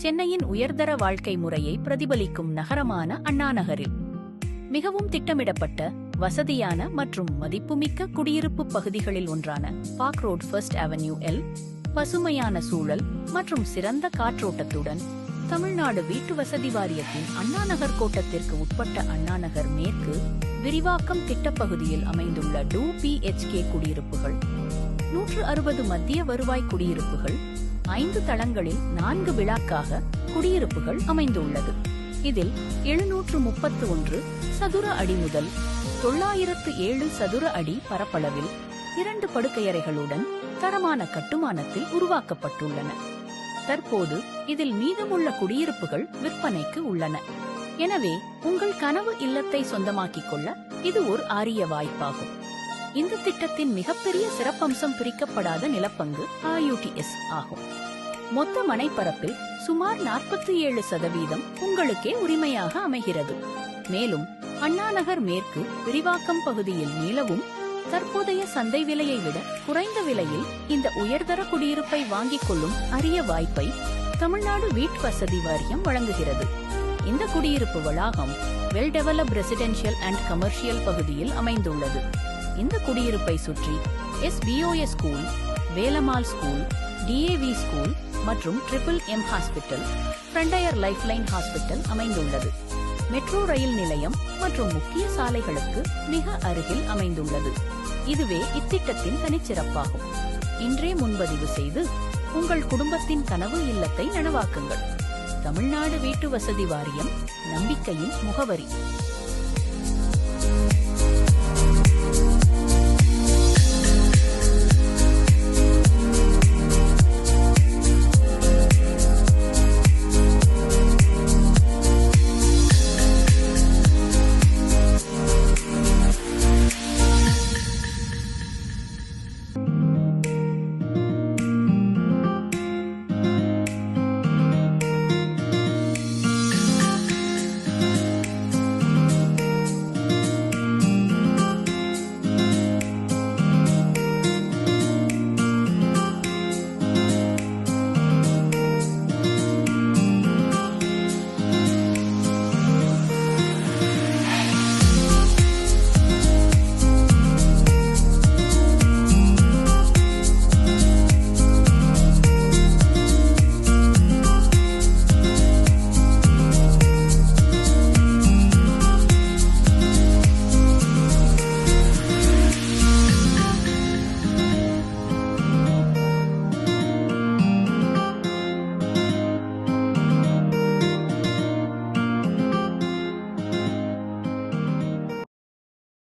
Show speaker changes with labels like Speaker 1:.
Speaker 1: சென்னையின் உயர்தர வாழ்க்கை முறையை பிரதிபலிக்கும் நகரமான அண்ணா நகரில் மிகவும் திட்டமிடப்பட்ட வசதியான மற்றும் மதிப்புமிக்க குடியிருப்பு பகுதிகளில் ஒன்றான park road first avenue L பசுமையான சூழல் மற்றும் சிறந்த காற்றோட்டத்துடன் தமிழ்நாடு வீட்டு வசதி வாரியத்தின் அண்ணாநகர் கோட்டத்திற்கு உட்பட்ட அண்ணாநகர் மேற்கு விரிவாக்கம் திட்டப்பகுதியில் அமைந்துள்ள 2 PHK குடியிருப்புகள் 160 மத்திய வருவாய் குடியிருப்புகள் 5 தளங்களில் 4 விழாக்காக குடியிருப்புகள் அமைந்துள்ளது. இதில் 731 சதுர அடி முதல் 907 சதுர அடி பரப்பளவில் 2 படுக்கையறைகளுடன் தரமான கட்டுமானத்தில் உருவாக்கப்பட்டுள்ளன. தற்போது இதில் மீதமுள்ள குடியிருப்புகள் விற்பனைக்கு உள்ளன. எனவே உங்கள் கனவு இல்லத்தை சொந்தமாக்கிக் கொள்ள இது ஒரு அரிய வாய்ப்பாகும். இந்த திட்டத்தின் மிகப்பெரிய சிறப்பம்சம் பிரிக்கப்படாத நிலப்பங்கு IUTS ஆகும். மொத்த மனைப்பரப்பில் சுமார் 47% உங்களுக்கே உரிமையாக அமைகிறது. மேலும் அண்ணாநகர் மேற்கு விரிவாக்கம் பகுதியில் நிலவும் தற்போதைய சந்தை விலையை விட குறைந்த விலையில் இந்த உயர்தர குடியிருப்பை வாங்கிக் கொள்ளும் அரிய வாய்ப்பை தமிழ்நாடு வீட்டு வசதி வாரியம் வழங்குகிறது. இந்த குடியிருப்பு வளாகம் well developed residential and commercial பகுதியில் அமைந்துள்ளது. இந்த குடியிருப்பை சுற்றி SBOS school, Velammal school, DAV school மற்றும் MMM ஹாஸ்பிட்டல், ஃப்ரண்டயர் லைஃப்லைன் ஹாஸ்பிட்டல் அமைந்துள்ளது. மெட்ரோ ரயில் நிலையம் மற்றும் முக்கிய சாலைகளுக்கு மிக அருகில் அமைந்துள்ளது. இதுவே இத்திட்டத்தின் தனிச்சிறப்பாகும். இன்றே முன்பதிவு செய்து உங்கள் குடும்பத்தின் கனவு இல்லத்தை நனவாக்குங்கள். தமிழ்நாடு வீட்டு வசதி வாரியம், நம்பிக்கையின் முகவரி.